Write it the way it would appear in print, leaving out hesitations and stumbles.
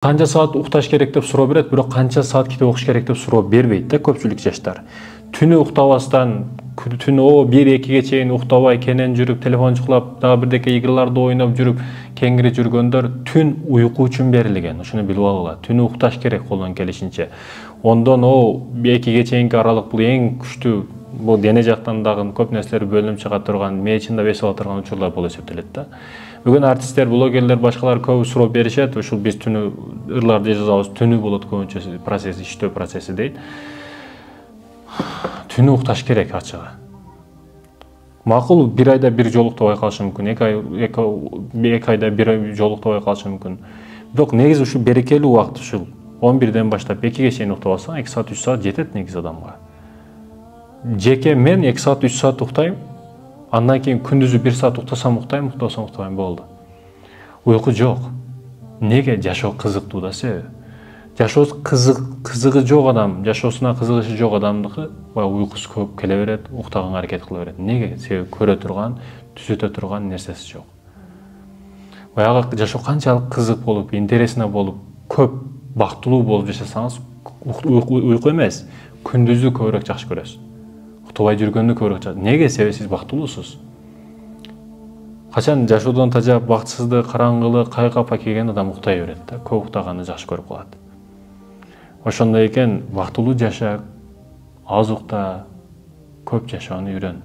Qancha saat uxtash kerak deb so'rab beradi, biroq qancha soat kitob o'qish kerak deb so'rab bermaydi-da ko'pchilik yoshlar. Tuni uxtabasdan, tuni o 1-2 чейин uxtabay kenen жүрүp, telefon чуклап, дагы бирдеке играларды ойноп жүрүп, кеңири жүргөндөр түн уйку үчүн берилген. Ушуну билип алгыла. Түнү укташ керек колдон келишинче. Ондон о 2-ге чейинки аралык бул эң күчтүү, бул дене жактан дагы көп нерселер бөлүнүп чыга турган, мээ чындап эс ала турган учурлар болуп эсептелет да. Бүгүн артисттер, блогерлер, башкалар көп суроо беришет. Ушул биз түнү ырларды жазабыз, түнү болот көбүнчө процесс, иштөө процесси дейт. Түнү укташ керек ачыгы. Макул бир айда бир жолуктабай калышы мүмкүн, эки айда бир жолуктабай калышы мүмкүн. Бирок негизи ушу берекелүү убакыт ушул 11ден баштап 2ге чейин уктабасаң 2 саат 3 саат жетет негизи адамга. Жеке мен 2 саат 3 саат уктайм. Андан кийин күндүзү 1 саат уктасам уктайм, уктасам уктабайм, болду. Уйку жок. Неге? Жашоо кызыктуу да себеби. Жашоо кызыгы жок адам, жашоосуна кызыгышы жок адамдыкы уйкусу көп келе берет, уктаганга аракет кыла берет. Неге? Себеби көрө турган, түзөтө турган нерсеси жок. Баягы жашоо канчалык кызык болуп, интересно болуп, көп бактылуу болуп жашасаңыз, уйку эмес, күндүзү көбүрөөк жакшы көрөсүз. Уктабай жүргөндү көбүрөөк жакшы. Неге? Себеби сиз бактылуусуз. Качан жашоодон тажап, бактсыздык, караңгылык, кайгы-капа келген адам уктай берет да, көп уктаганды жакшы көрүп калат. Ошондой экен, бактылуу жаша, аз укта, көп жашоону үйрөн.